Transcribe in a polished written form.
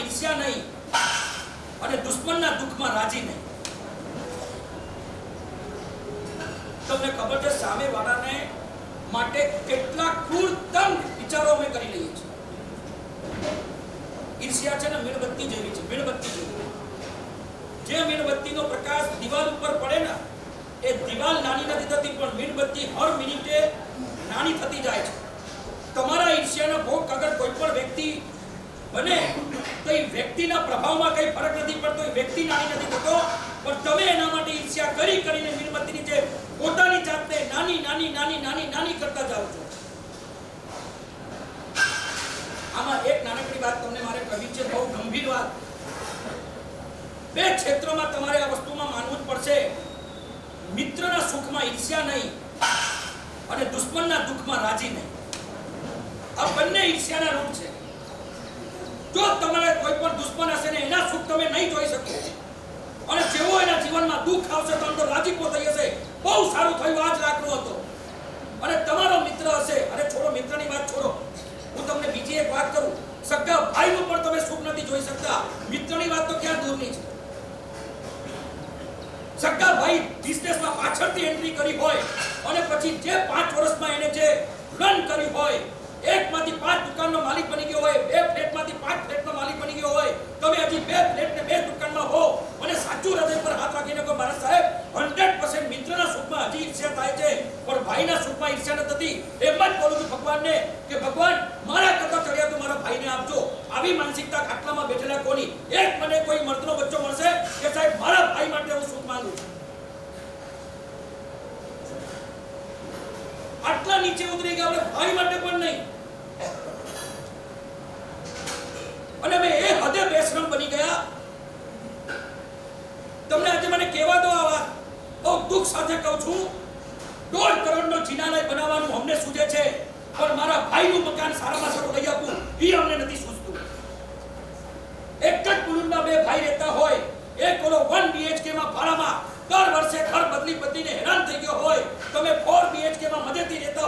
ઈર્ષ્યા નહીં અને દુશ્મનના દુઃખમાં રાજી નહીં. તમને ખબર છે સામેવાળાને માટે કેટલા ક્રૂર તંગ વિચારો અમે કરી લઈએ છીએ. ઈર્ષ્યા છે ને મીણબત્તી જેવી છે, મીણબત્તી જેવી. જે મીણબત્તીનો પ્રકાશ દિવાલ ઉપર પડે ને એ દિવાલ નાની નથી થતી, પણ મીણબત્તી હર મિનિટે નાની થતી જાય છે. તમારા ઈર્ષ્યાનો ભોગ અગર કોઈ પણ વ્યક્તિ બને તો એ વ્યક્તિના પ્રભાવમાં કઈ ફરક નથી પડતો, એ વ્યક્તિ નાની નથી થતો, પણ તમે એના માટે ઈર્ષ્યા કરીને મીણબત્તીની જે પોતાની જાતને નાની નાની નાની નાની નાની કરતા જાઓ છો. આમાં એક નાનકડી વાત તમને મારે કહેવી છે, બહુ ગંભીર વાત. બે ક્ષેત્રમાં તમારે આ વસ્તુમાં માનવું જ પડશે. મિત્રના સુખમાં ઈર્ષ્યા નહીં અને દુશ્મનના દુઃખમાં રાજી નહીં. આ બંને ઈર્ષ્યાના રૂપ છે. જો તમારે કોઈ પણ દુશ્મન હશે ને એના સુખ તમે નહીં જોઈ શકો અને જેવો એના જીવનમાં દુઃખ આવશે તો અંદર રાજીપો થઈ જશે, બહુ સારું થયું, આજ લાગનો હતો. અને તમારો મિત્ર હશે, અરે છોડો મિત્રની વાત છોડો, હું તમને બીજી એક વાત કરું. સગા ભાઈનું પણ તમે સુખ નથી જોઈ શકતા, મિત્રની વાત તો ક્યાં દૂરની છે. સગા ભાઈ બિઝનેસમાં પાછળથી એન્ટ્રી કરી હોય અને પછી જે 5 વર્ષમાં એને જે રન કરી હોય, એકમાંથી 5 દુકાનનો માલિક બની ગયો હોય, 2 ફ્લેટમાંથી 5 ફ્લેટનો માલિક બની ગયો હોય, તમે હજી 2 ફ્લેટ ને 2 દુકાનમાં હો અને સાચું હૃદય પર હાથ રાખીને કહો મારા સાહેબ 100% મિત્રના સુખમાં હજી ઈર્ષ્યા થાય છે, પણ ભાઈના સુખમાં ઈર્ષ્યા નથી. એમ જ બોલું છું ભગવાનને કે ભગવાન મારા કરતા ચડિયા તો મારા ભાઈને આપજો. આવી માનસિકતા ખાટલામાં બેઠેલા કોની એક મને કોઈ મર્દનો બચ્ચો મળશે કે સાહેબ મારા ભાઈ માટે હું સુખ માંગુ છું. આટલા નીચે ઉતરી ગયા આપણે ભાઈ માટે પણ નહીં. અને અમે એ હદે બેશરમ બની ગયા. તમને આજે મને કહેવા દો આ વાત, બહુ દુઃખ સાથે કહું છું. 1.5 કરોડનો જિનાલય બનાવવાનું અમને સૂજે છે, પણ મારા ભાઈનું મકાન સારામાં સારું લઈ આપવું એ અમને નથી સૂઝતું. એક જ કુટુંબમાં 2 ભાઈ રહેતા હોય, એક ઓલો 1 BHK માં ભાડામાં દર વર્ષે ઘર બદલીને હેરાન થઈ ગયો હોય, તમે 4 BHK માં મજેથી રહેતા